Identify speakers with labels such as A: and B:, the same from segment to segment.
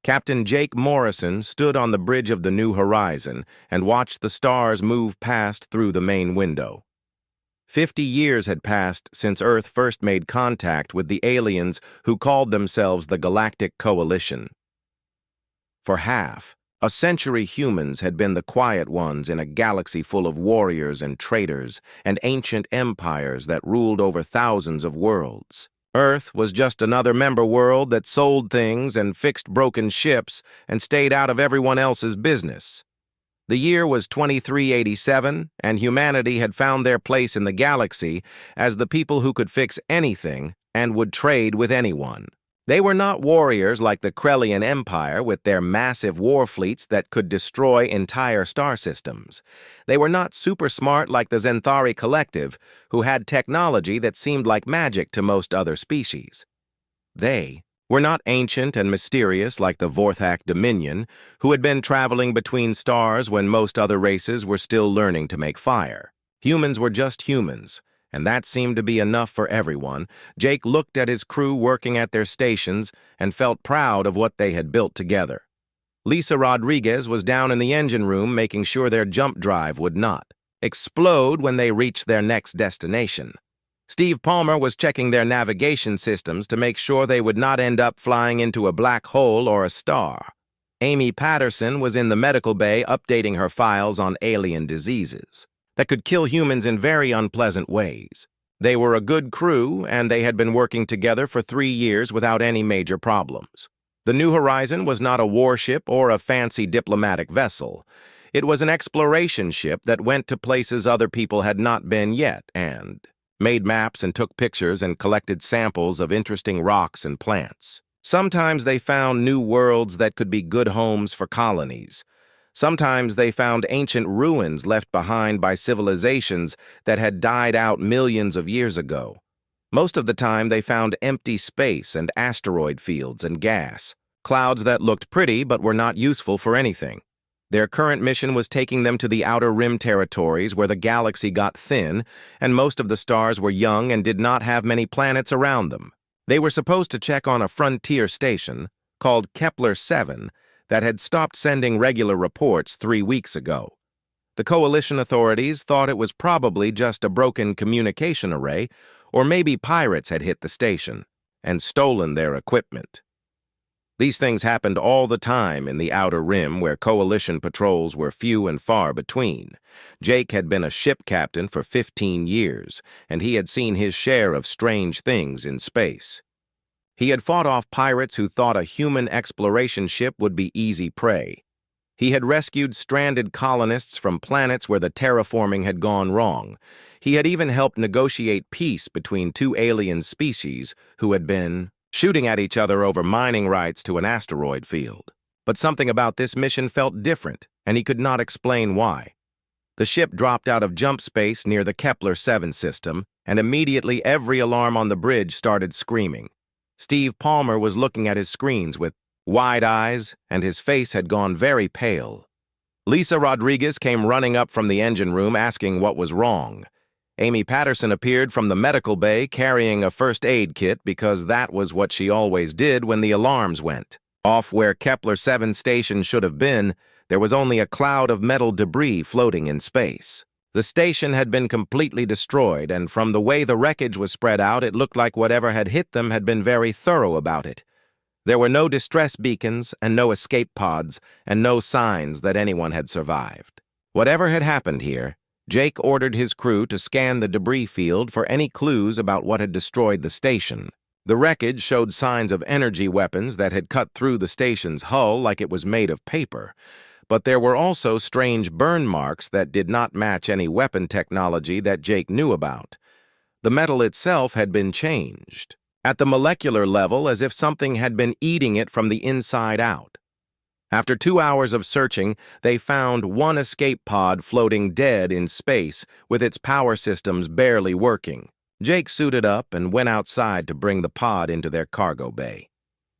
A: Captain Jake Morrison stood on the bridge of the New Horizon and watched the stars move past through the main window. 50 years had passed since Earth first made contact with the aliens who called themselves the Galactic Coalition. For half a century, humans had been the quiet ones in a galaxy full of warriors and traitors and ancient empires that ruled over thousands of worlds. Earth was just another member world that sold things and fixed broken ships and stayed out of everyone else's business. The year was 2387, and humanity had found their place in the galaxy as the people who could fix anything and would trade with anyone. They were not warriors like the Krellian Empire with their massive war fleets that could destroy entire star systems. They were not super smart like the Zenthari Collective, who had technology that seemed like magic to most other species. They were not ancient and mysterious like the Vorthak Dominion, who had been traveling between stars when most other races were still learning to make fire. Humans were just humans, and that seemed to be enough for everyone. Jake looked at his crew working at their stations and felt proud of what they had built together. Lisa Rodriguez was down in the engine room making sure their jump drive would not explode when they reached their next destination. Steve Palmer was checking their navigation systems to make sure they would not end up flying into a black hole or a star. Amy Patterson was in the medical bay updating her files on alien diseases that could kill humans in very unpleasant ways. They were a good crew, and they had been working together for 3 years without any major problems. The New Horizon was not a warship or a fancy diplomatic vessel. It was an exploration ship that went to places other people had not been yet and made maps and took pictures and collected samples of interesting rocks and plants. Sometimes they found new worlds that could be good homes for colonies. Sometimes they found ancient ruins left behind by civilizations that had died out millions of years ago. Most of the time they found empty space and asteroid fields and gas, clouds that looked pretty but were not useful for anything. Their current mission was taking them to the Outer Rim territories where the galaxy got thin and most of the stars were young and did not have many planets around them. They were supposed to check on a frontier station called Kepler 7 that had stopped sending regular reports 3 weeks ago. The coalition authorities thought it was probably just a broken communication array, or maybe pirates had hit the station and stolen their equipment. These things happened all the time in the Outer Rim, where coalition patrols were few and far between. Jake had been a ship captain for 15 years, and he had seen his share of strange things in space. He had fought off pirates who thought a human exploration ship would be easy prey. He had rescued stranded colonists from planets where the terraforming had gone wrong. He had even helped negotiate peace between 2 alien species who had been shooting at each other over mining rights to an asteroid field. But something about this mission felt different, and he could not explain why. The ship dropped out of jump space near the Kepler 7 system, and immediately every alarm on the bridge started screaming. Steve Palmer was looking at his screens with wide eyes, and his face had gone very pale. Lisa Rodriguez came running up from the engine room asking what was wrong. Amy Patterson appeared from the medical bay carrying a first aid kit because that was what she always did when the alarms went. Off where Kepler 7 station should have been, there was only a cloud of metal debris floating in space. The station had been completely destroyed, and from the way the wreckage was spread out, it looked like whatever had hit them had been very thorough about it. There were no distress beacons and no escape pods and no signs that anyone had survived. Whatever had happened here, Jake ordered his crew to scan the debris field for any clues about what had destroyed the station. The wreckage showed signs of energy weapons that had cut through the station's hull like it was made of paper, but there were also strange burn marks that did not match any weapon technology that Jake knew about. The metal itself had been changed, at the molecular level, as if something had been eating it from the inside out. After 2 hours of searching, they found one escape pod floating dead in space with its power systems barely working. Jake suited up and went outside to bring the pod into their cargo bay.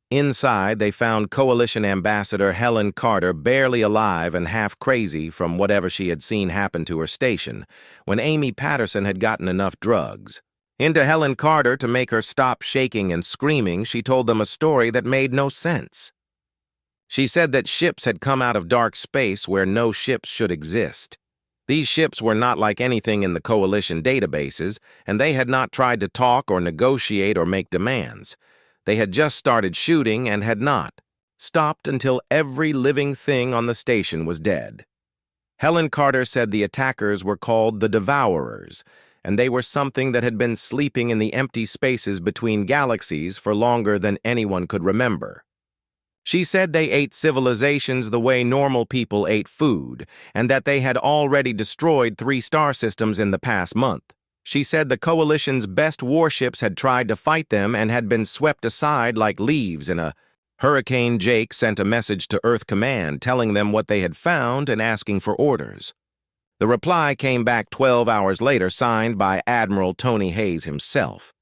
A: Inside, they found Coalition Ambassador Helen Carter barely alive and half crazy from whatever she had seen happen to her station when Amy Patterson had gotten enough drugs. Into Helen Carter to make her stop shaking and screaming, she told them a story that made no sense. She said that ships had come out of dark space where no ships should exist. These ships were not like anything in the Coalition databases, and they had not tried to talk or negotiate or make demands. They had just started shooting and had not stopped until every living thing on the station was dead. Helen Carter said the attackers were called the Devourers, and they were something that had been sleeping in the empty spaces between galaxies for longer than anyone could remember. She said they ate civilizations the way normal people ate food, and that they had already destroyed 3 star systems in the past month. She said the Coalition's best warships had tried to fight them and had been swept aside like leaves in a hurricane. Jake sent a message to Earth Command telling them what they had found and asking for orders. The reply came back 12 hours later, signed by Admiral Tony Hayes himself.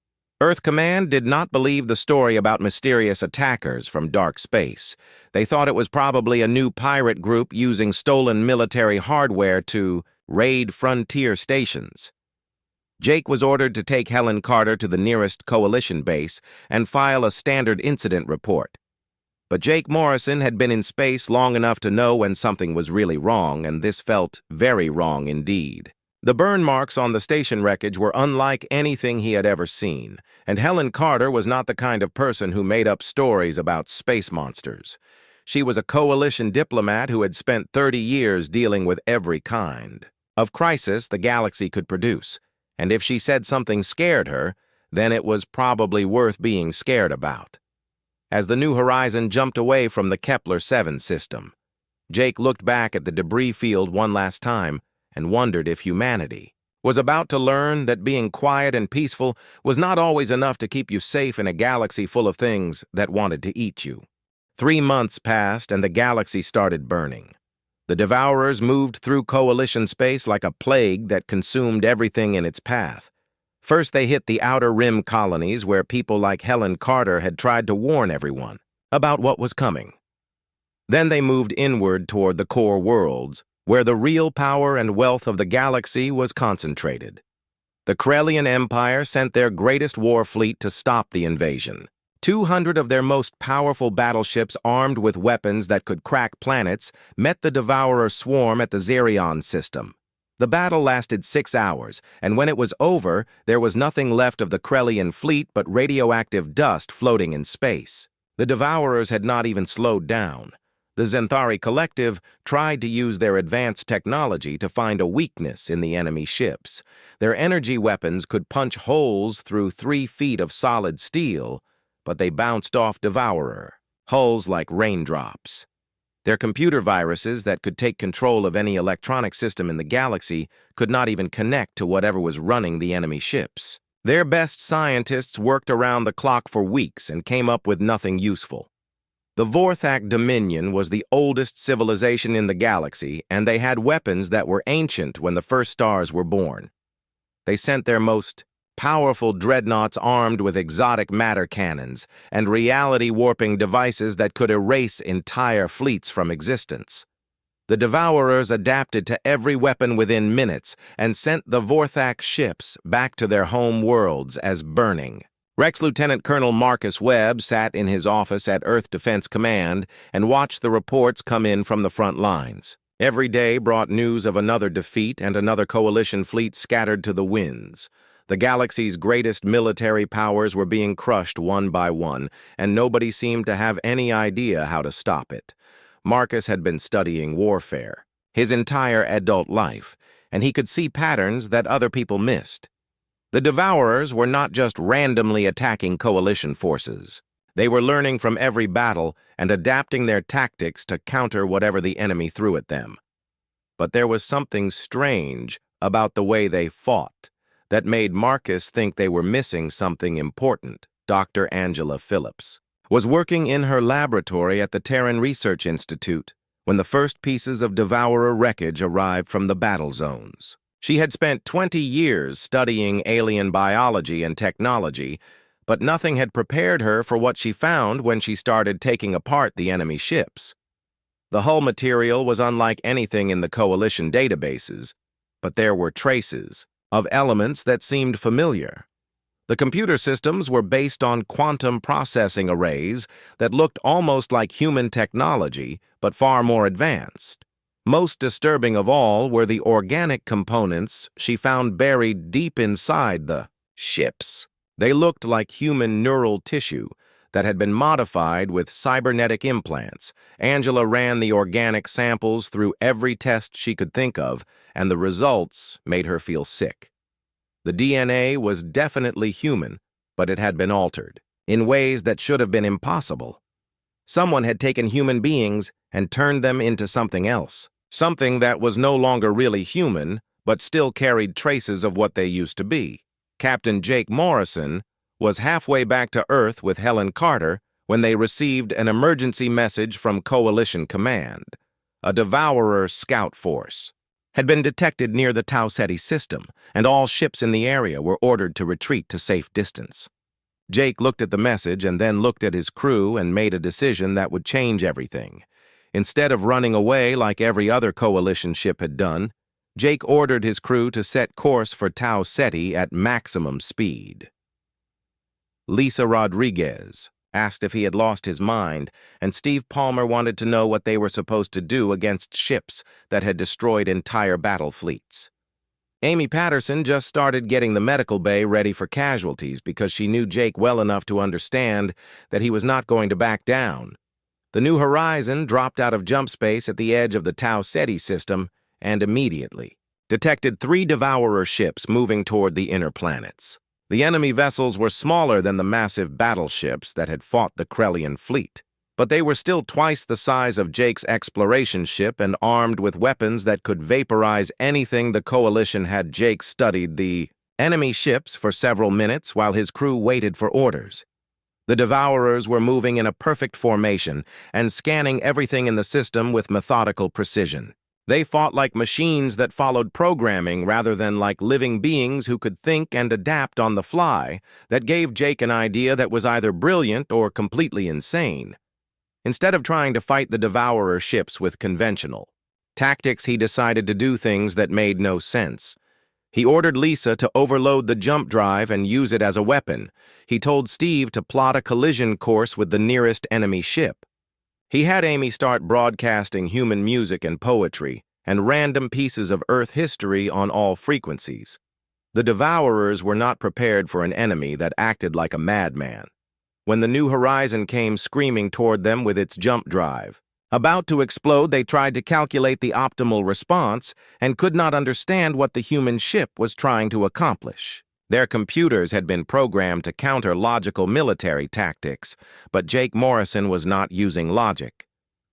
A: Earth Command did not believe the story about mysterious attackers from dark space. They thought it was probably a new pirate group using stolen military hardware to raid frontier stations. Jake was ordered to take Helen Carter to the nearest Coalition base and file a standard incident report. But Jake Morrison had been in space long enough to know when something was really wrong, and this felt very wrong indeed. The burn marks on the station wreckage were unlike anything he had ever seen, and Helen Carter was not the kind of person who made up stories about space monsters. She was a Coalition diplomat who had spent 30 years dealing with every kind of crisis the galaxy could produce, and if she said something scared her, then it was probably worth being scared about. As the New Horizon jumped away from the Kepler 7 system, Jake looked back at the debris field one last time and wondered if humanity was about to learn that being quiet and peaceful was not always enough to keep you safe in a galaxy full of things that wanted to eat you. 3 months passed and the galaxy started burning. The Devourers moved through Coalition space like a plague that consumed everything in its path. First, they hit the Outer Rim colonies where people like Helen Carter had tried to warn everyone about what was coming. Then they moved inward toward the core worlds, where the real power and wealth of the galaxy was concentrated. The Corellian Empire sent their greatest war fleet to stop the invasion. 200 of their most powerful battleships armed with weapons that could crack planets met the Devourer swarm at the Xerion system. The battle lasted 6 hours, and when it was over, there was nothing left of the Corellian fleet but radioactive dust floating in space. The Devourers had not even slowed down. The Zenthari Collective tried to use their advanced technology to find a weakness in the enemy ships. Their energy weapons could punch holes through 3 feet of solid steel, but they bounced off Devourer, hulls like raindrops. Their computer viruses that could take control of any electronic system in the galaxy could not even connect to whatever was running the enemy ships. Their best scientists worked around the clock for weeks and came up with nothing useful. The Vorthak Dominion was the oldest civilization in the galaxy, and they had weapons that were ancient when the first stars were born. They sent their most powerful dreadnoughts armed with exotic matter cannons and reality-warping devices that could erase entire fleets from existence. The Devourers adapted to every weapon within minutes and sent the Vorthak ships back to their home worlds as burning. Rex Lieutenant Colonel Marcus Webb sat in his office at Earth Defense Command and watched the reports come in from the front lines. Every day brought news of another defeat and another Coalition fleet scattered to the winds. The galaxy's greatest military powers were being crushed one by one, and nobody seemed to have any idea how to stop it. Marcus had been studying warfare his entire adult life, and he could see patterns that other people missed. The Devourers were not just randomly attacking Coalition forces. They were learning from every battle and adapting their tactics to counter whatever the enemy threw at them. But there was something strange about the way they fought that made Marcus think they were missing something important. Dr. Angela Phillips was working in her laboratory at the Terran Research Institute when the first pieces of Devourer wreckage arrived from the battle zones. She had spent 20 years studying alien biology and technology, but nothing had prepared her for what she found when she started taking apart the enemy ships. The hull material was unlike anything in the Coalition databases, but there were traces of elements that seemed familiar. The computer systems were based on quantum processing arrays that looked almost like human technology, but far more advanced. Most disturbing of all were the organic components she found buried deep inside the ships. They looked like human neural tissue that had been modified with cybernetic implants. Angela ran the organic samples through every test she could think of, and the results made her feel sick. The DNA was definitely human, but it had been altered in ways that should have been impossible. Someone had taken human beings and turned them into something else, something that was no longer really human, but still carried traces of what they used to be. Captain Jake Morrison was halfway back to Earth with Helen Carter when they received an emergency message from Coalition Command. A Devourer scout force had been detected near the Tau Ceti system, and all ships in the area were ordered to retreat to safe distance. Jake looked at the message and then looked at his crew and made a decision that would change everything. Instead of running away like every other Coalition ship had done, Jake ordered his crew to set course for Tau Ceti at maximum speed. Lisa Rodriguez asked if he had lost his mind, and Steve Palmer wanted to know what they were supposed to do against ships that had destroyed entire battle fleets. Amy Patterson just started getting the medical bay ready for casualties because she knew Jake well enough to understand that he was not going to back down. The New Horizon dropped out of jump space at the edge of the Tau Ceti system and immediately detected 3 Devourer ships moving toward the inner planets. The enemy vessels were smaller than the massive battleships that had fought the Krellian fleet, but they were still twice the size of Jake's exploration ship and armed with weapons that could vaporize anything the Coalition had. Jake studied the enemy ships for several minutes while his crew waited for orders. The Devourers were moving in a perfect formation and scanning everything in the system with methodical precision. They fought like machines that followed programming rather than like living beings who could think and adapt on the fly. That gave Jake an idea that was either brilliant or completely insane. Instead of trying to fight the Devourer ships with conventional tactics, he decided to do things that made no sense. He ordered Lisa to overload the jump drive and use it as a weapon. He told Steve to plot a collision course with the nearest enemy ship. He had Amy start broadcasting human music and poetry and random pieces of Earth history on all frequencies. The Devourers were not prepared for an enemy that acted like a madman. When the New Horizon came screaming toward them with its jump drive about to explode, they tried to calculate the optimal response and could not understand what the human ship was trying to accomplish. Their computers had been programmed to counter logical military tactics, but Jake Morrison was not using logic.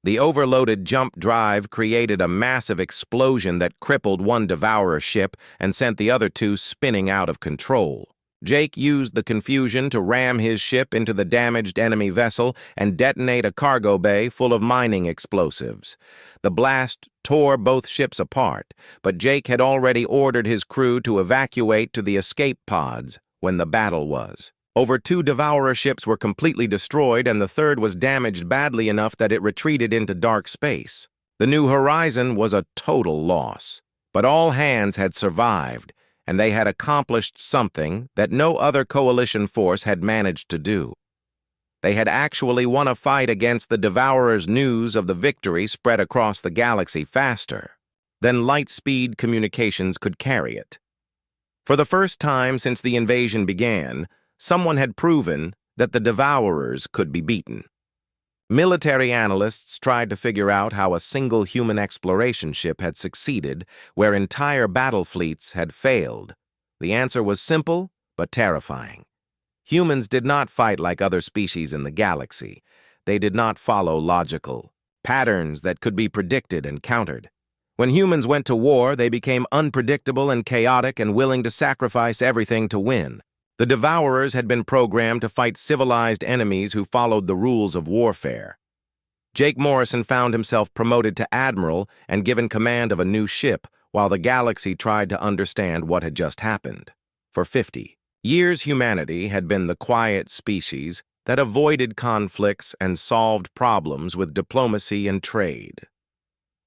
A: The overloaded jump drive created a massive explosion that crippled one Devourer ship and sent the other 2 spinning out of control. Jake used the confusion to ram his ship into the damaged enemy vessel and detonate a cargo bay full of mining explosives. The blast tore both ships apart, but Jake had already ordered his crew to evacuate to the escape pods when the battle was. Over 2 Devourer ships were completely destroyed, and the third was damaged badly enough that it retreated into dark space. The New Horizon was a total loss, but all hands had survived, and they had accomplished something that no other Coalition force had managed to do. They had actually won a fight against the Devourers. News of the victory spread across the galaxy faster than light-speed communications could carry it. For the first time since the invasion began, someone had proven that the Devourers could be beaten. Military analysts tried to figure out how a single human exploration ship had succeeded where entire battle fleets had failed. The answer was simple but terrifying. Humans did not fight like other species in the galaxy. They did not follow logical patterns that could be predicted and countered. When humans went to war, they became unpredictable and chaotic and willing to sacrifice everything to win. The Devourers had been programmed to fight civilized enemies who followed the rules of warfare. Jake Morrison found himself promoted to admiral and given command of a new ship while the galaxy tried to understand what had just happened. For 50 years, humanity had been the quiet species that avoided conflicts and solved problems with diplomacy and trade.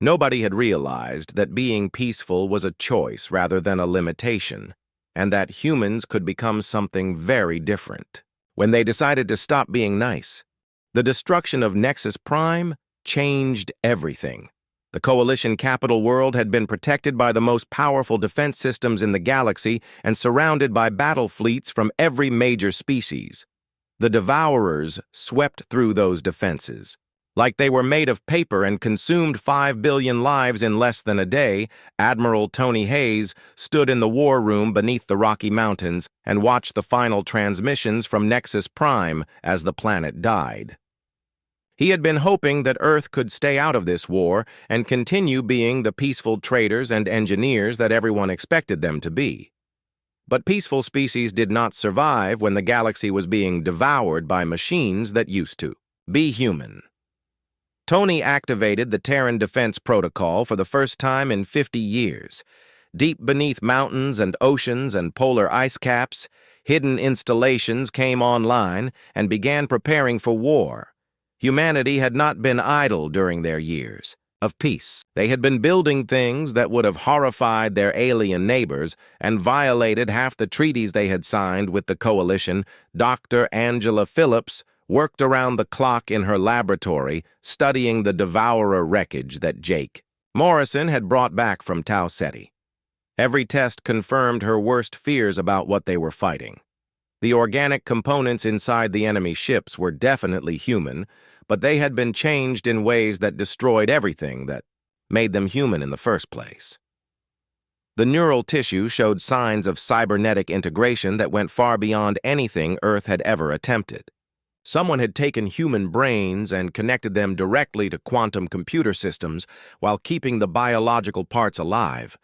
A: Nobody had realized that being peaceful was a choice rather than a limitation. and that humans could become something very different. When they decided to stop being nice, the destruction of Nexus Prime changed everything. The Coalition capital world had been protected by the most powerful defense systems in the galaxy and surrounded by battle fleets from every major species. The Devourers swept through those defenses. Like they were made of paper and consumed 5 billion lives in less than a day, Admiral Tony Hayes stood in the war room beneath the Rocky Mountains and watched the final transmissions from Nexus Prime as the planet died. He had been hoping that Earth could stay out of this war and continue being the peaceful traders and engineers that everyone expected them to be. But peaceful species did not survive when the galaxy was being devoured by machines that used to be human. Tony activated the Terran Defense Protocol for the first time in 50 years. Deep beneath mountains and oceans and polar ice caps, hidden installations came online and began preparing for war. Humanity had not been idle during their years of peace. They had been building things that would have horrified their alien neighbors and violated half the treaties they had signed with the Coalition. Dr. Angela Phillips worked around the clock in her laboratory, studying the Devourer wreckage that Jake Morrison had brought back from Tau Ceti. Every test confirmed her worst fears about what they were fighting. The organic components inside the enemy ships were definitely human, but they had been changed in ways that destroyed everything that made them human in the first place. The neural tissue showed signs of cybernetic integration that went far beyond anything Earth had ever attempted. Someone had taken human brains and connected them directly to quantum computer systems while keeping the biological parts alive.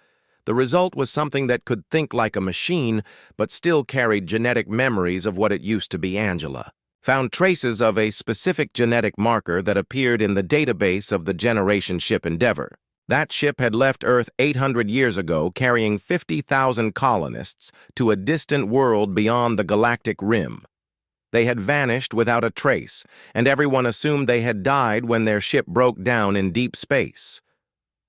A: The result was something that could think like a machine, but still carried genetic memories of what it used to be. Angela found traces of a specific genetic marker that appeared in the database of the Generation ship Endeavor. That ship had left Earth 800 years ago, carrying 50,000 colonists to a distant world beyond the galactic rim. They had vanished without a trace, and everyone assumed they had died when their ship broke down in deep space.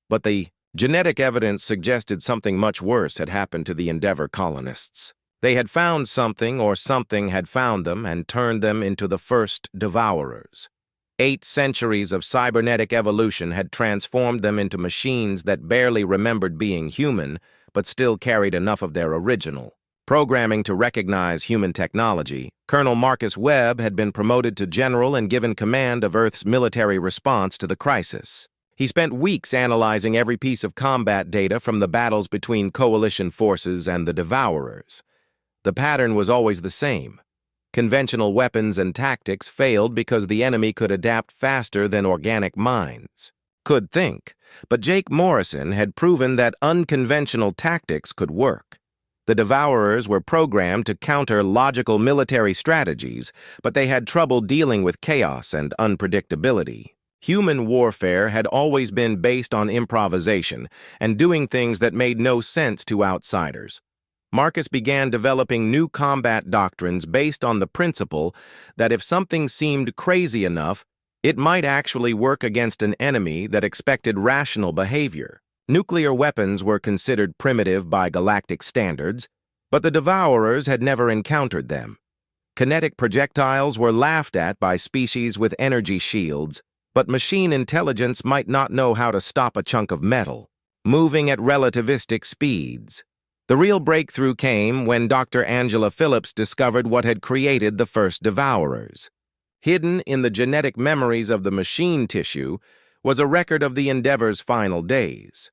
A: But the genetic evidence suggested something much worse had happened to the Endeavor colonists. They had found something, or something had found them and turned them into the first Devourers. 8 centuries of cybernetic evolution had transformed them into machines that barely remembered being human, but still carried enough of their original programming to recognize human technology. Colonel Marcus Webb had been promoted to general and given command of Earth's military response to the crisis. He spent weeks analyzing every piece of combat data from the battles between Coalition forces and the Devourers. The pattern was always the same. Conventional weapons and tactics failed because the enemy could adapt faster than organic minds could think. But Jake Morrison had proven that unconventional tactics could work. The Devourers were programmed to counter logical military strategies, but they had trouble dealing with chaos and unpredictability. Human warfare had always been based on improvisation and doing things that made no sense to outsiders. Marcus began developing new combat doctrines based on the principle that if something seemed crazy enough, it might actually work against an enemy that expected rational behavior. Nuclear weapons were considered primitive by galactic standards, but the Devourers had never encountered them. Kinetic projectiles were laughed at by species with energy shields, but machine intelligence might not know how to stop a chunk of metal, moving at relativistic speeds. The real breakthrough came when Dr. Angela Phillips discovered what had created the first Devourers. Hidden in the genetic memories of the machine tissue was a record of the Endeavor's final days.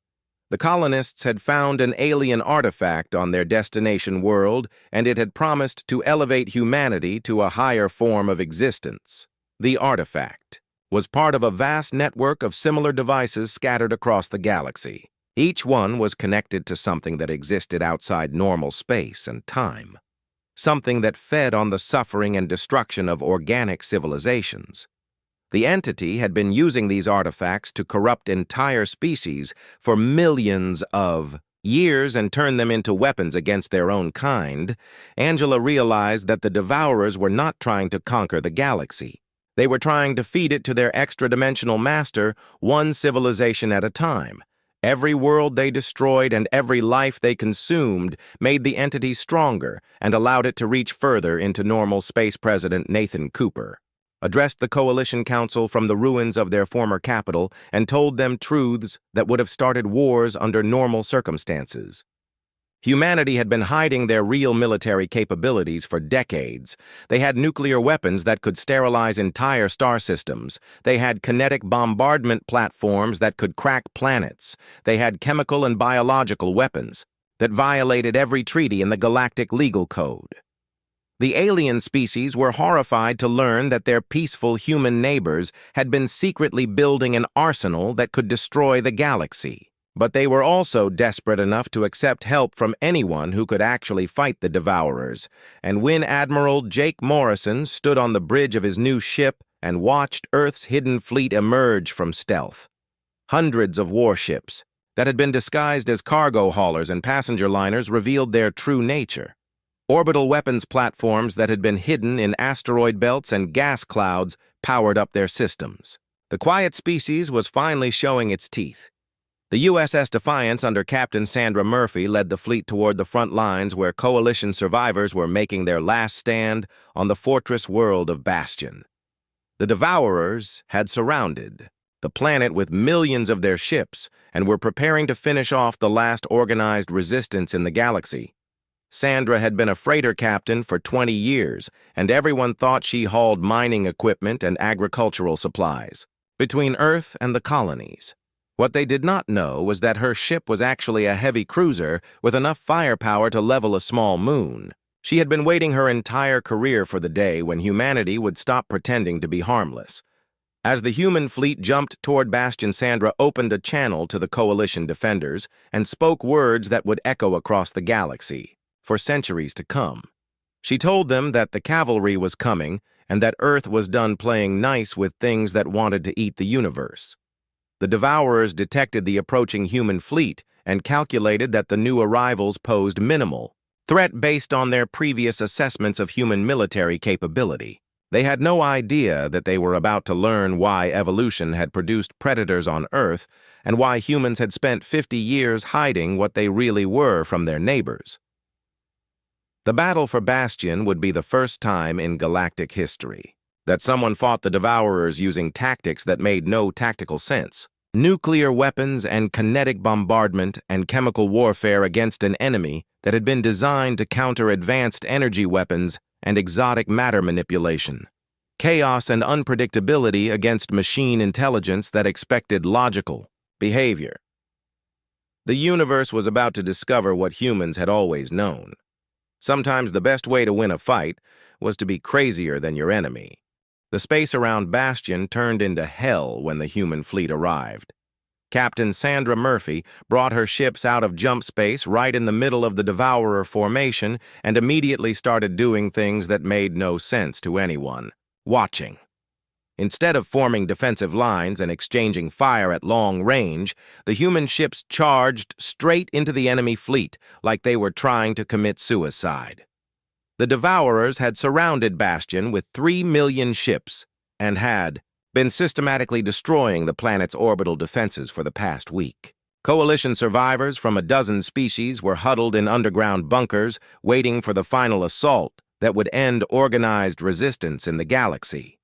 A: The colonists had found an alien artifact on their destination world, and it had promised to elevate humanity to a higher form of existence. The artifact was part of a vast network of similar devices scattered across the galaxy. Each one was connected to something that existed outside normal space and time, something that fed on the suffering and destruction of organic civilizations. The entity had been using these artifacts to corrupt entire species for millions of years and turn them into weapons against their own kind. Angela realized that the Devourers were not trying to conquer the galaxy. They were trying to feed it to their extra-dimensional master, one civilization at a time. Every world they destroyed and every life they consumed made the entity stronger and allowed it to reach further into normal space. President Nathan Cooper addressed the Coalition Council from the ruins of their former capital and told them truths that would have started wars under normal circumstances. Humanity had been hiding their real military capabilities for decades. They had nuclear weapons that could sterilize entire star systems. They had kinetic bombardment platforms that could crack planets. They had chemical and biological weapons that violated every treaty in the galactic legal code. The alien species were horrified to learn that their peaceful human neighbors had been secretly building an arsenal that could destroy the galaxy. But they were also desperate enough to accept help from anyone who could actually fight the Devourers. And when Admiral Jake Morrison stood on the bridge of his new ship and watched Earth's hidden fleet emerge from stealth, hundreds of warships that had been disguised as cargo haulers and passenger liners revealed their true nature. Orbital weapons platforms that had been hidden in asteroid belts and gas clouds powered up their systems. The quiet species was finally showing its teeth. The USS Defiance under Captain Sandra Murphy led the fleet toward the front lines where Coalition survivors were making their last stand on the fortress world of Bastion. The Devourers had surrounded the planet with millions of their ships and were preparing to finish off the last organized resistance in the galaxy. Sandra had been a freighter captain for 20 years, and everyone thought she hauled mining equipment and agricultural supplies between Earth and the colonies. What they did not know was that her ship was actually a heavy cruiser with enough firepower to level a small moon. She had been waiting her entire career for the day when humanity would stop pretending to be harmless. As the human fleet jumped toward Bastion, Sandra opened a channel to the Coalition defenders and spoke words that would echo across the galaxy for centuries to come. She told them that the cavalry was coming and that Earth was done playing nice with things that wanted to eat the universe. The Devourers detected the approaching human fleet and calculated that the new arrivals posed minimal threat based on their previous assessments of human military capability. They had no idea that they were about to learn why evolution had produced predators on Earth and why humans had spent 50 years hiding what they really were from their neighbors. The battle for Bastion would be the first time in galactic history that someone fought the Devourers using tactics that made no tactical sense. Nuclear weapons and kinetic bombardment and chemical warfare against an enemy that had been designed to counter advanced energy weapons and exotic matter manipulation. Chaos and unpredictability against machine intelligence that expected logical behavior. The universe was about to discover what humans had always known. Sometimes the best way to win a fight was to be crazier than your enemy. The space around Bastion turned into hell when the human fleet arrived. Captain Sandra Murphy brought her ships out of jump space right in the middle of the Devourer formation and immediately started doing things that made no sense to anyone watching. Instead of forming defensive lines and exchanging fire at long range, the human ships charged straight into the enemy fleet like they were trying to commit suicide. The Devourers had surrounded Bastion with 3 million ships and had been systematically destroying the planet's orbital defenses for the past week. Coalition survivors from a dozen species were huddled in underground bunkers, waiting for the final assault that would end organized resistance in the galaxy.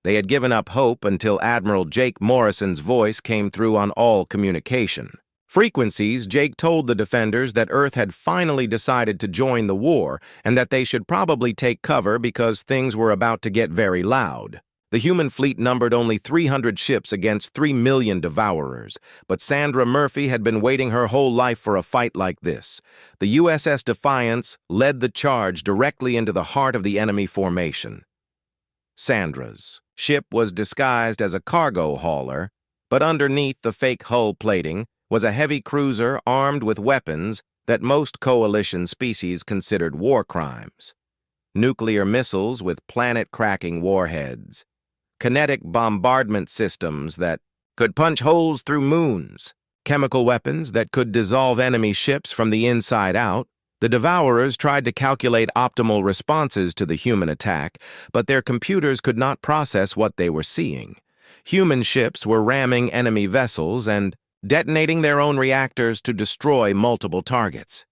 A: They had given up hope until Admiral Jake Morrison's voice came through on all communication. Frequencies, Jake told the defenders that Earth had finally decided to join the war and that they should probably take cover because things were about to get very loud. The human fleet numbered only 300 ships against 3 million Devourers, but Sandra Murphy had been waiting her whole life for a fight like this. The USS Defiance led the charge directly into the heart of the enemy formation. Sandra's ship was disguised as a cargo hauler, but underneath the fake hull plating was a heavy cruiser armed with weapons that most Coalition species considered war crimes. Nuclear missiles with planet-cracking warheads, kinetic bombardment systems that could punch holes through moons, chemical weapons that could dissolve enemy ships from the inside out. The Devourers tried to calculate optimal responses to the human attack, but their computers could not process what they were seeing. Human ships were ramming enemy vessels, and detonating their own reactors to destroy multiple targets.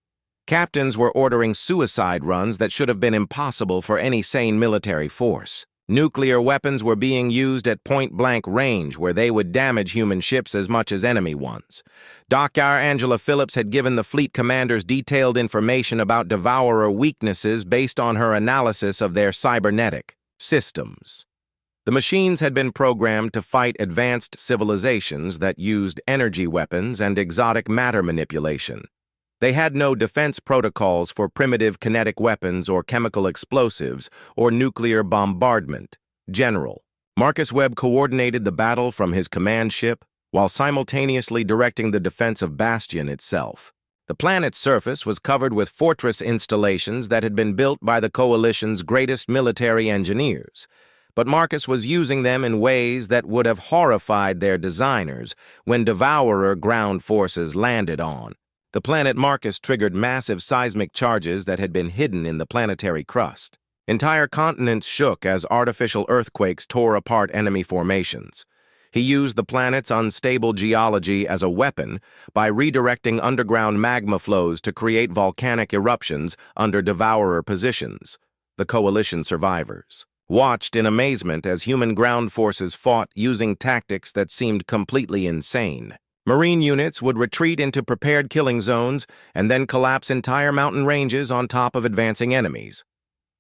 A: Captains were ordering suicide runs that should have been impossible for any sane military force. Nuclear weapons were being used at point-blank range, where they would damage human ships as much as enemy ones. Dr. Angela Phillips had given the fleet commanders detailed information about Devourer weaknesses based on her analysis of their cybernetic systems. The machines had been programmed to fight advanced civilizations that used energy weapons and exotic matter manipulation. They had no defense protocols for primitive kinetic weapons or chemical explosives or nuclear bombardment. General Marcus Webb coordinated the battle from his command ship while simultaneously directing the defense of Bastion itself. The planet's surface was covered with fortress installations that had been built by the Coalition's greatest military engineers, but Marcus was using them in ways that would have horrified their designers when Devourer ground forces landed on. The planet Marcus triggered massive seismic charges that had been hidden in the planetary crust. Entire continents shook as artificial earthquakes tore apart enemy formations. He used the planet's unstable geology as a weapon by redirecting underground magma flows to create volcanic eruptions under Devourer positions. The Coalition survivors watched in amazement as human ground forces fought using tactics that seemed completely insane. Marine units would retreat into prepared killing zones and then collapse entire mountain ranges on top of advancing enemies.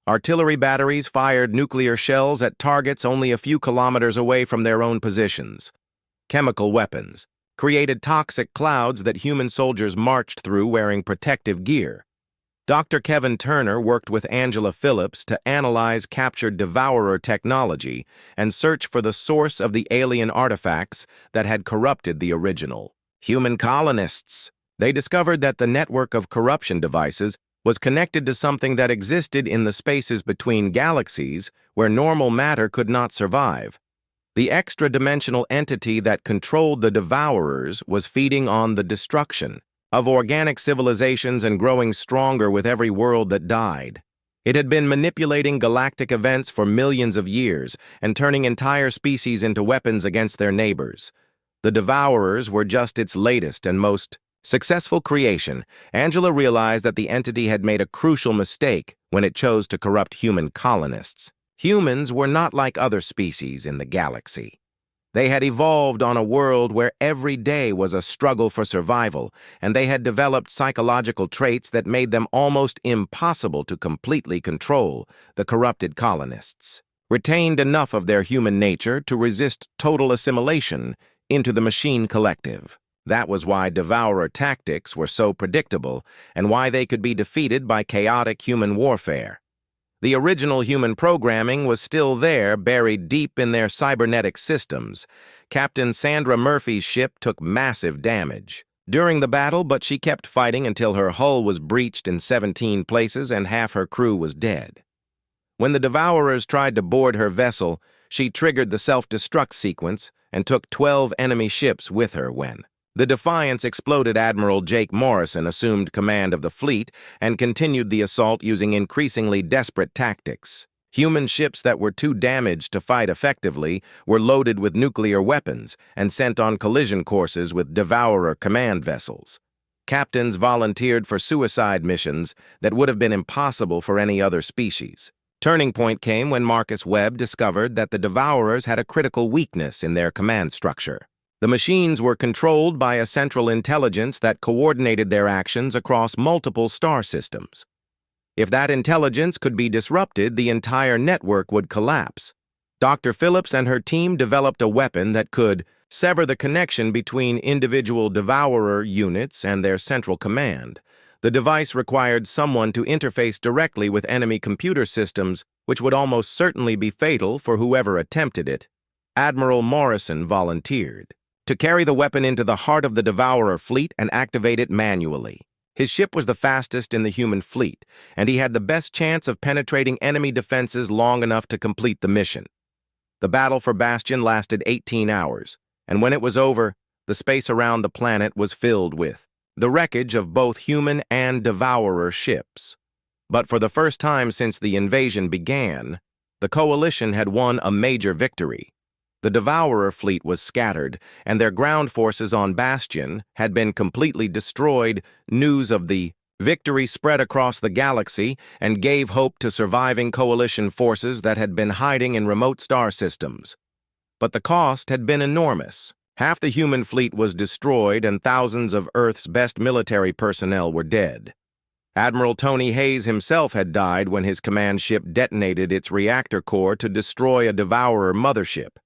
A: Artillery batteries fired nuclear shells at targets only a few kilometers away from their own positions. Chemical weapons created toxic clouds that human soldiers marched through wearing protective gear. Dr. Kevin Turner worked with Angela Phillips to analyze captured Devourer technology and search for the source of the alien artifacts that had corrupted the original human colonists. They discovered that the network of corruption devices was connected to something that existed in the spaces between galaxies where normal matter could not survive. The extra-dimensional entity that controlled the Devourers was feeding on the destruction of organic civilizations and growing stronger with every world that died. It had been manipulating galactic events for millions of years and turning entire species into weapons against their neighbors. The Devourers were just its latest and most successful creation. Angela realized that the entity had made a crucial mistake when it chose to corrupt human colonists. Humans were not like other species in the galaxy. They had evolved on a world where every day was a struggle for survival, and they had developed psychological traits that made them almost impossible to completely control. The corrupted colonists retained enough of their human nature to resist total assimilation into the machine collective. That was why Devourer tactics were so predictable and why they could be defeated by chaotic human warfare. The original human programming was still there, buried deep in their cybernetic systems. Captain Sandra Murphy's ship took massive damage during the battle, but she kept fighting until her hull was breached in 17 places and half her crew was dead. When the Devourers tried to board her vessel, she triggered the self-destruct sequence and took 12 enemy ships with her when the Defiance exploded. Admiral Jake Morrison assumed command of the fleet and continued the assault using increasingly desperate tactics. Human ships that were too damaged to fight effectively were loaded with nuclear weapons and sent on collision courses with Devourer command vessels. Captains volunteered for suicide missions that would have been impossible for any other species. Turning point came when Marcus Webb discovered that the Devourers had a critical weakness in their command structure. The machines were controlled by a central intelligence that coordinated their actions across multiple star systems. If that intelligence could be disrupted, the entire network would collapse. Dr. Phillips and her team developed a weapon that could sever the connection between individual Devourer units and their central command. The device required someone to interface directly with enemy computer systems, which would almost certainly be fatal for whoever attempted it. Admiral Morrison volunteered to carry the weapon into the heart of the Devourer fleet and activate it manually. His ship was the fastest in the human fleet, and he had the best chance of penetrating enemy defenses long enough to complete the mission. The battle for Bastion lasted 18 hours, and when it was over, the space around the planet was filled with the wreckage of both human and Devourer ships. But for the first time since the invasion began, the Coalition had won a major victory. The Devourer fleet was scattered, and their ground forces on Bastion had been completely destroyed. News of the victory spread across the galaxy and gave hope to surviving coalition forces that had been hiding in remote star systems. But the cost had been enormous. Half the human fleet was destroyed, and thousands of Earth's best military personnel were dead. Admiral Tony Hayes himself had died when his command ship detonated its reactor core to destroy a Devourer mothership.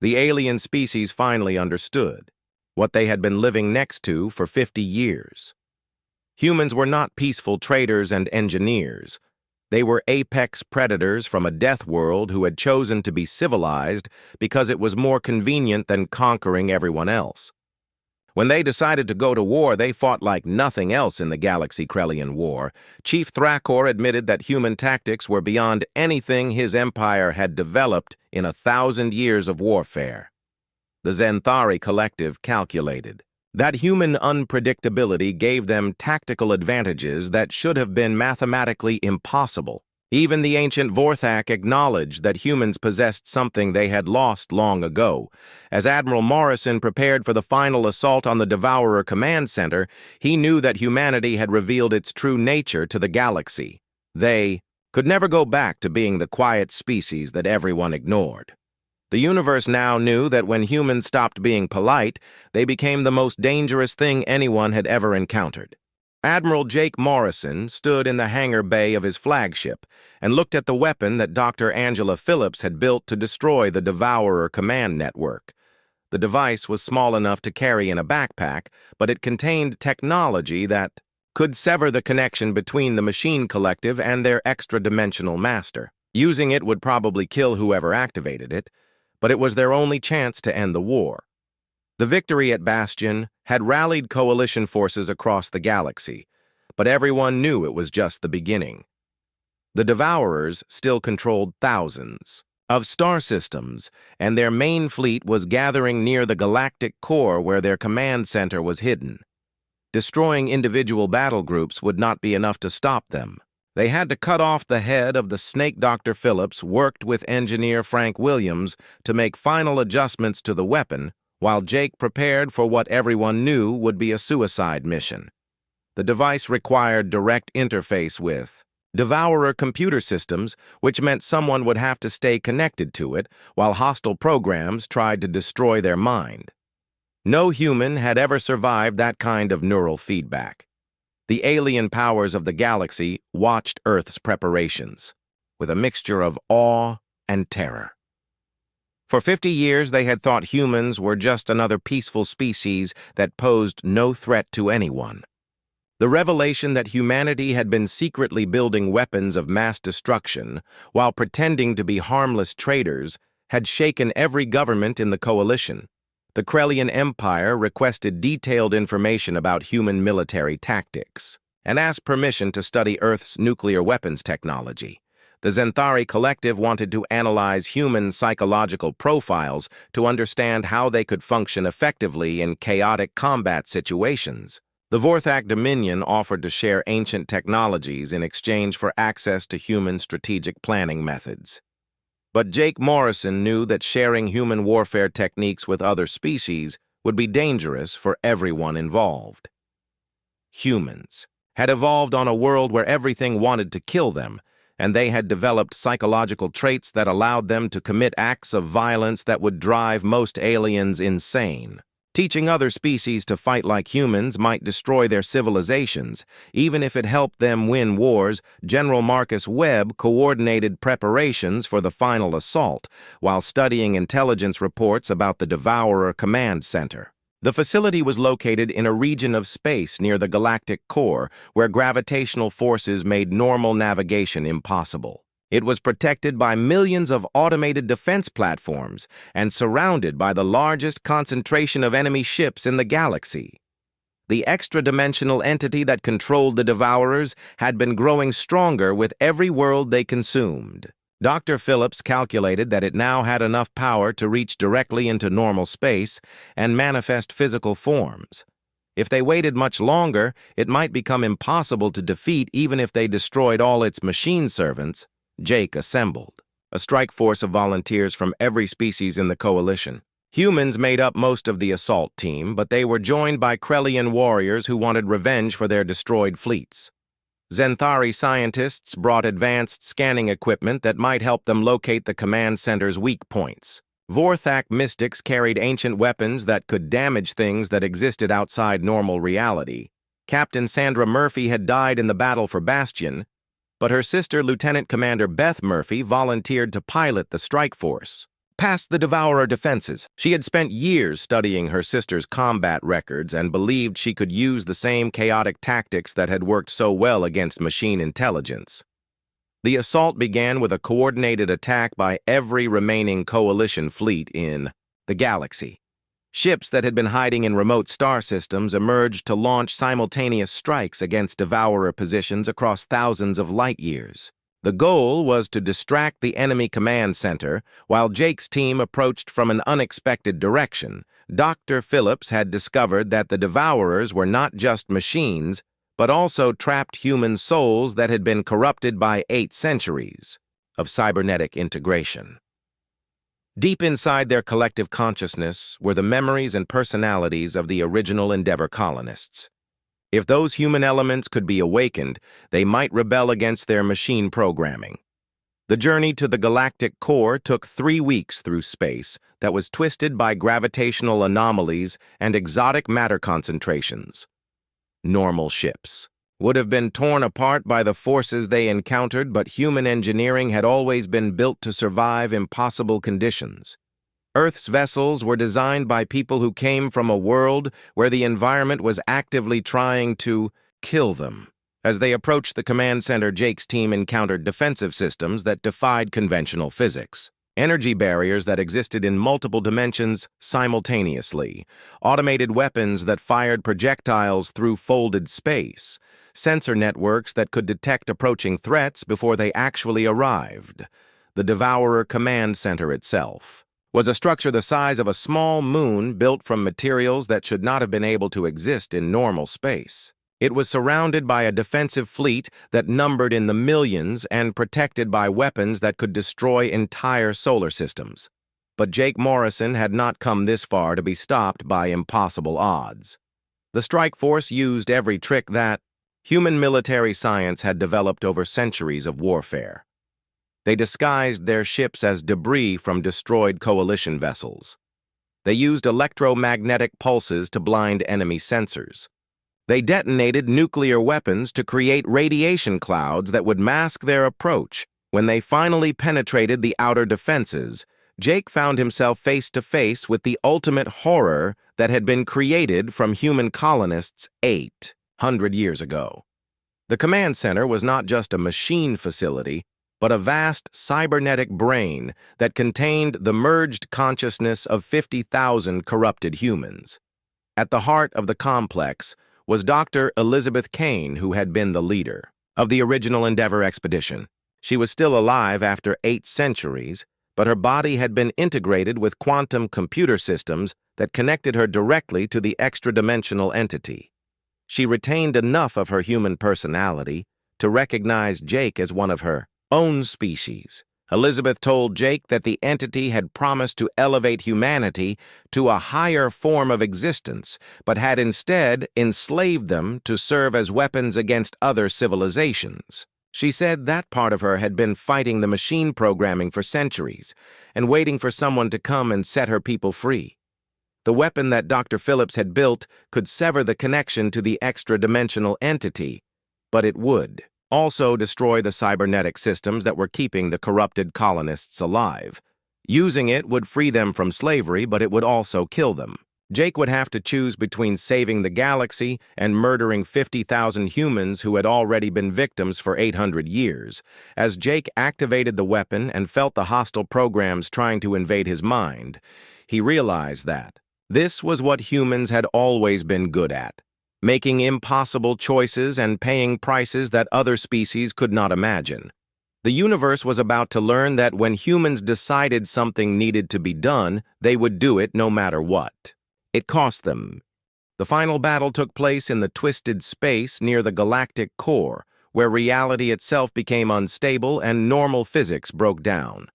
A: The alien species finally understood what they had been living next to for 50 years. Humans were not peaceful traders and engineers. They were apex predators from a death world who had chosen to be civilized because it was more convenient than conquering everyone else. When they decided to go to war, they fought like nothing else in the Galaxy-Krellian War. Chief Thrakor admitted that human tactics were beyond anything his empire had developed in 1,000 years of warfare. The Zenthari Collective calculated that human unpredictability gave them tactical advantages that should have been mathematically impossible. Even the ancient Vorthak acknowledged that humans possessed something they had lost long ago. As Admiral Morrison prepared for the final assault on the Devourer Command Center, he knew that humanity had revealed its true nature to the galaxy. They could never go back to being the quiet species that everyone ignored. The universe now knew that when humans stopped being polite, they became the most dangerous thing anyone had ever encountered. Admiral Jake Morrison stood in the hangar bay of his flagship and looked at the weapon that Dr. Angela Phillips had built to destroy the Devourer command network. The device was small enough to carry in a backpack, but it contained technology that could sever the connection between the machine collective and their extra-dimensional master. Using it would probably kill whoever activated it, but it was their only chance to end the war. The victory at Bastion had rallied coalition forces across the galaxy, but everyone knew it was just the beginning. The Devourers still controlled thousands of star systems, and their main fleet was gathering near the galactic core where their command center was hidden. Destroying individual battle groups would not be enough to stop them. They had to cut off the head of the snake. Dr. Phillips worked with engineer Frank Williams to make final adjustments to the weapon, while Jake prepared for what everyone knew would be a suicide mission. The device required direct interface with Devourer computer systems, which meant someone would have to stay connected to it while hostile programs tried to destroy their mind. No human had ever survived that kind of neural feedback. The alien powers of the galaxy watched Earth's preparations with a mixture of awe and terror. For 50 years, they had thought humans were just another peaceful species that posed no threat to anyone. The revelation that humanity had been secretly building weapons of mass destruction while pretending to be harmless traders had shaken every government in the coalition. The Krellian Empire requested detailed information about human military tactics and asked permission to study Earth's nuclear weapons technology. The Zenthari Collective wanted to analyze human psychological profiles to understand how they could function effectively in chaotic combat situations. The Vorthak Dominion offered to share ancient technologies in exchange for access to human strategic planning methods. But Jake Morrison knew that sharing human warfare techniques with other species would be dangerous for everyone involved. Humans had evolved on a world where everything wanted to kill them, and they had developed psychological traits that allowed them to commit acts of violence that would drive most aliens insane. Teaching other species to fight like humans might destroy their civilizations. Even if it helped them win wars, General Marcus Webb coordinated preparations for the final assault while studying intelligence reports about the Devourer Command Center. The facility was located in a region of space near the galactic core where gravitational forces made normal navigation impossible. It was protected by millions of automated defense platforms and surrounded by the largest concentration of enemy ships in the galaxy. The extra-dimensional entity that controlled the Devourers had been growing stronger with every world they consumed. Dr. Phillips calculated that it now had enough power to reach directly into normal space and manifest physical forms. If they waited much longer, it might become impossible to defeat even if they destroyed all its machine servants. Jake assembled a strike force of volunteers from every species in the coalition. Humans made up most of the assault team, but they were joined by Krellian warriors who wanted revenge for their destroyed fleets. Zenthari scientists brought advanced scanning equipment that might help them locate the command center's weak points. Vorthak mystics carried ancient weapons that could damage things that existed outside normal reality. Captain Sandra Murphy had died in the battle for Bastion, but her sister, Lieutenant Commander Beth Murphy, volunteered to pilot the strike force. Past the Devourer defenses, she had spent years studying her sister's combat records and believed she could use the same chaotic tactics that had worked so well against machine intelligence. The assault began with a coordinated attack by every remaining coalition fleet in the galaxy. Ships that had been hiding in remote star systems emerged to launch simultaneous strikes against Devourer positions across thousands of light years. The goal was to distract the enemy command center while Jake's team approached from an unexpected direction. Dr. Phillips had discovered that the Devourers were not just machines, but also trapped human souls that had been corrupted by 8 centuries of cybernetic integration. Deep inside their collective consciousness were the memories and personalities of the original Endeavor colonists. If those human elements could be awakened, they might rebel against their machine programming. The journey to the galactic core took 3 weeks through space that was twisted by gravitational anomalies and exotic matter concentrations. Normal ships would have been torn apart by the forces they encountered, but human engineering had always been built to survive impossible conditions. Earth's vessels were designed by people who came from a world where the environment was actively trying to kill them. As they approached the command center, Jake's team encountered defensive systems that defied conventional physics. Energy barriers that existed in multiple dimensions simultaneously, automated weapons that fired projectiles through folded space, sensor networks that could detect approaching threats before they actually arrived. The Devourer command center itself was a structure the size of a small moon built from materials that should not have been able to exist in normal space. It was surrounded by a defensive fleet that numbered in the millions and protected by weapons that could destroy entire solar systems. But Jake Morrison had not come this far to be stopped by impossible odds. The strike force used every trick that human military science had developed over centuries of warfare. They disguised their ships as debris from destroyed coalition vessels. They used electromagnetic pulses to blind enemy sensors. They detonated nuclear weapons to create radiation clouds that would mask their approach. When they finally penetrated the outer defenses, Jake found himself face to face with the ultimate horror that had been created from human colonists 800 years ago. The command center was not just a machine facility, but a vast cybernetic brain that contained the merged consciousness of 50,000 corrupted humans. At the heart of the complex was Dr. Elizabeth Kane, who had been the leader of the original Endeavor expedition. She was still alive after 8 centuries, but her body had been integrated with quantum computer systems that connected her directly to the extra-dimensional entity. She retained enough of her human personality to recognize Jake as one of her own species. Elizabeth told Jake that the entity had promised to elevate humanity to a higher form of existence, but had instead enslaved them to serve as weapons against other civilizations. She said that part of her had been fighting the machine programming for centuries and waiting for someone to come and set her people free. The weapon that Dr. Phillips had built could sever the connection to the extra-dimensional entity, but it would also destroy the cybernetic systems that were keeping the corrupted colonists alive. Using it would free them from slavery, but it would also kill them. Jake would have to choose between saving the galaxy and murdering 50,000 humans who had already been victims for 800 years. As Jake activated the weapon and felt the hostile programs trying to invade his mind, he realized that this was what humans had always been good at: making impossible choices and paying prices that other species could not imagine. The universe was about to learn that when humans decided something needed to be done, they would do it no matter what. It cost them. The final battle took place in the twisted space near the galactic core, where reality itself became unstable and normal physics broke down.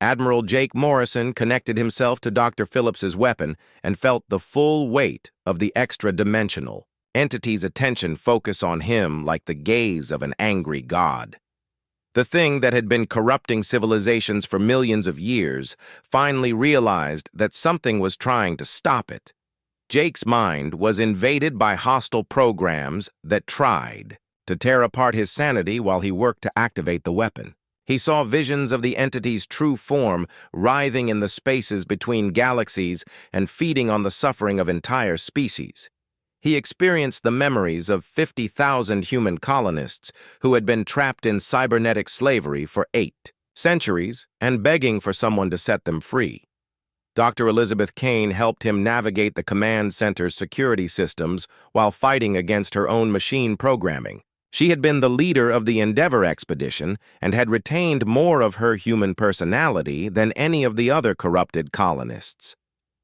A: Admiral Jake Morrison connected himself to Dr. Phillips's weapon and felt the full weight of the extra-dimensional entity's attention focus on him like the gaze of an angry god. The thing that had been corrupting civilizations for millions of years finally realized that something was trying to stop it. Jake's mind was invaded by hostile programs that tried to tear apart his sanity while he worked to activate the weapon. He saw visions of the entity's true form writhing in the spaces between galaxies and feeding on the suffering of entire species. He experienced the memories of 50,000 human colonists who had been trapped in cybernetic slavery for 8 centuries and begging for someone to set them free. Dr. Elizabeth Kane helped him navigate the command center's security systems while fighting against her own machine programming. She had been the leader of the Endeavour expedition and had retained more of her human personality than any of the other corrupted colonists.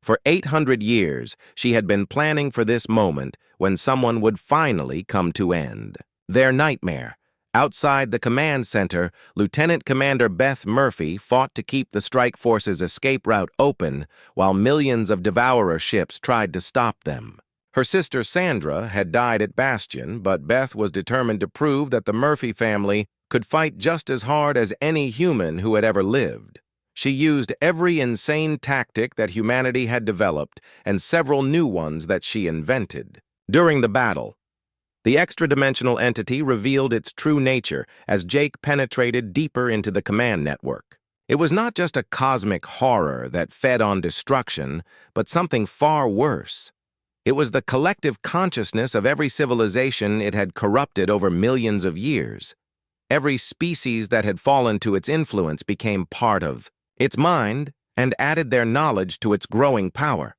A: For 800 years, she had been planning for this moment when someone would finally come to end their nightmare. Outside the command center, Lieutenant Commander Beth Murphy fought to keep the strike force's escape route open while millions of Devourer ships tried to stop them. Her sister Sandra had died at Bastion, but Beth was determined to prove that the Murphy family could fight just as hard as any human who had ever lived. She used every insane tactic that humanity had developed and several new ones that she invented. During the battle, the extra-dimensional entity revealed its true nature as Jake penetrated deeper into the command network. It was not just a cosmic horror that fed on destruction, but something far worse. It was the collective consciousness of every civilization it had corrupted over millions of years. Every species that had fallen to its influence became part of its mind and added their knowledge to its growing power.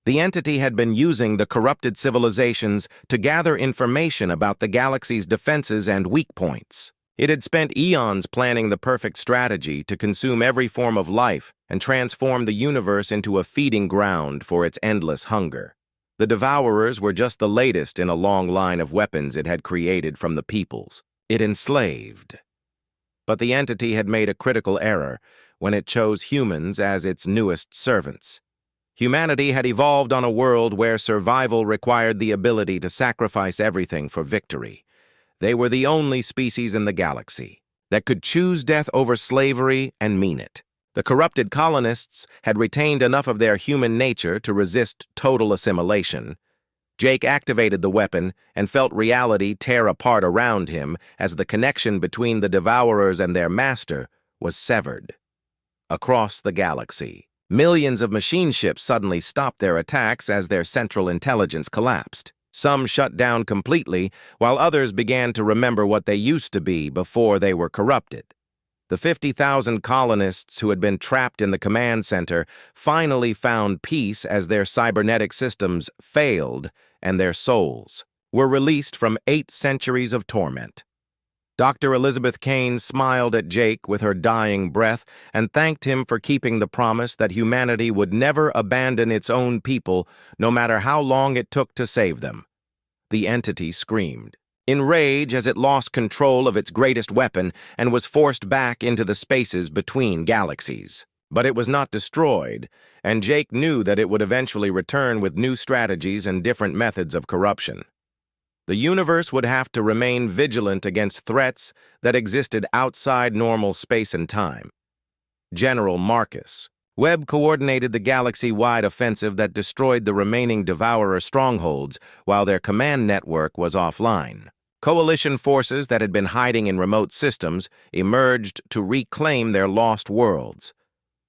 A: The entity had been using the corrupted civilizations to gather information about the galaxy's defenses and weak points. It had spent eons planning the perfect strategy to consume every form of life and transform the universe into a feeding ground for its endless hunger. The Devourers were just the latest in a long line of weapons it had created from the peoples it enslaved. But the entity had made a critical error when it chose humans as its newest servants. Humanity had evolved on a world where survival required the ability to sacrifice everything for victory. They were the only species in the galaxy that could choose death over slavery and mean it. The corrupted colonists had retained enough of their human nature to resist total assimilation. Jake activated the weapon and felt reality tear apart around him as the connection between the Devourers and their master was severed. Across the galaxy, millions of machine ships suddenly stopped their attacks as their central intelligence collapsed. Some shut down completely, while others began to remember what they used to be before they were corrupted. The 50,000 colonists who had been trapped in the command center finally found peace as their cybernetic systems failed and their souls were released from 8 centuries of torment. Dr. Elizabeth Kane smiled at Jake with her dying breath and thanked him for keeping the promise that humanity would never abandon its own people, no matter how long it took to save them. The entity screamed in rage as it lost control of its greatest weapon and was forced back into the spaces between galaxies. But it was not destroyed, and Jake knew that it would eventually return with new strategies and different methods of corruption. The universe would have to remain vigilant against threats that existed outside normal space and time. General Marcus Webb coordinated the galaxy-wide offensive that destroyed the remaining Devourer strongholds while their command network was offline. Coalition forces that had been hiding in remote systems emerged to reclaim their lost worlds.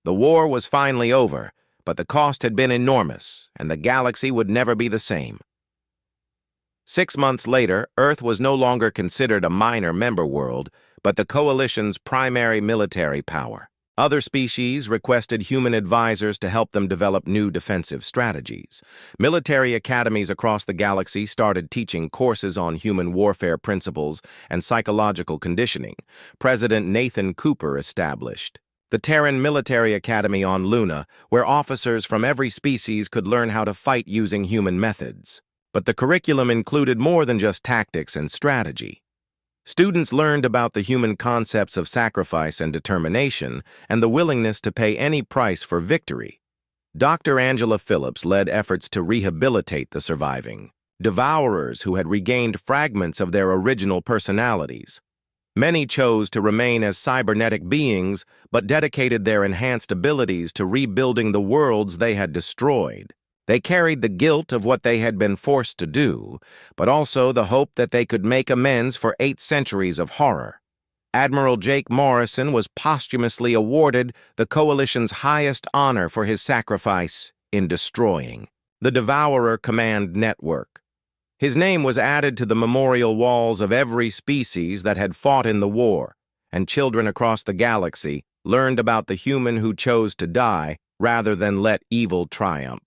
A: The war was finally over, but the cost had been enormous, and the galaxy would never be the same. 6 months later, Earth was no longer considered a minor member world, but the Coalition's primary military power. Other species requested human advisors to help them develop new defensive strategies. Military academies across the galaxy started teaching courses on human warfare principles and psychological conditioning. President Nathan Cooper established the Terran Military Academy on Luna, where officers from every species could learn how to fight using human methods. But the curriculum included more than just tactics and strategy. Students learned about the human concepts of sacrifice and determination and the willingness to pay any price for victory. Dr. Angela Phillips led efforts to rehabilitate the surviving devourers who had regained fragments of their original personalities. Many chose to remain as cybernetic beings, but dedicated their enhanced abilities to rebuilding the worlds they had destroyed. They carried the guilt of what they had been forced to do, but also the hope that they could make amends for 8 centuries of horror. Admiral Jake Morrison was posthumously awarded the Coalition's highest honor for his sacrifice in destroying the Devourer Command Network. His name was added to the memorial walls of every species that had fought in the war, and children across the galaxy learned about the human who chose to die rather than let evil triumph.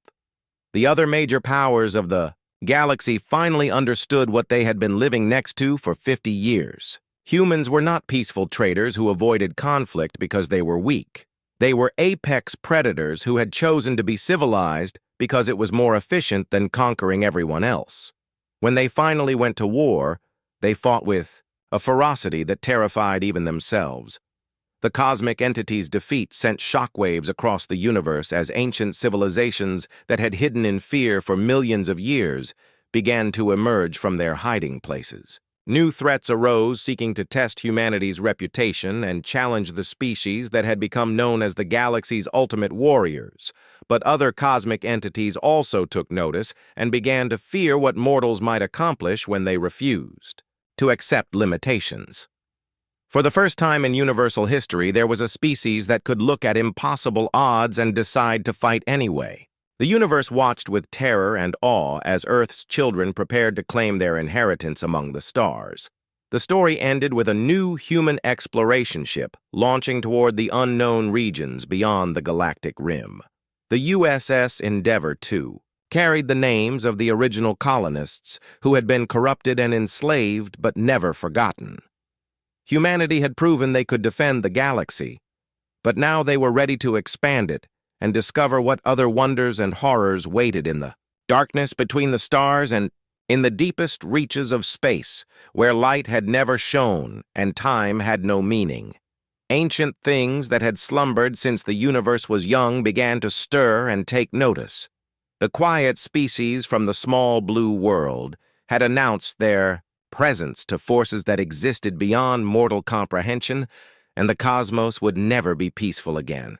A: The other major powers of the galaxy finally understood what they had been living next to for 50 years. Humans were not peaceful traders who avoided conflict because they were weak. They were apex predators who had chosen to be civilized because it was more efficient than conquering everyone else. When they finally went to war, they fought with a ferocity that terrified even themselves. The cosmic entity's defeat sent shockwaves across the universe as ancient civilizations that had hidden in fear for millions of years began to emerge from their hiding places. New threats arose seeking to test humanity's reputation and challenge the species that had become known as the galaxy's ultimate warriors. But other cosmic entities also took notice and began to fear what mortals might accomplish when they refused to accept limitations. For the first time in universal history, there was a species that could look at impossible odds and decide to fight anyway. The universe watched with terror and awe as Earth's children prepared to claim their inheritance among the stars. The story ended with a new human exploration ship launching toward the unknown regions beyond the galactic rim. The USS Endeavour II carried the names of the original colonists who had been corrupted and enslaved but never forgotten. Humanity had proven they could defend the galaxy, but now they were ready to expand it and discover what other wonders and horrors waited in the darkness between the stars and in the deepest reaches of space, where light had never shone and time had no meaning. Ancient things that had slumbered since the universe was young began to stir and take notice. The quiet species from the small blue world had announced their presence to forces that existed beyond mortal comprehension, and the cosmos would never be peaceful again.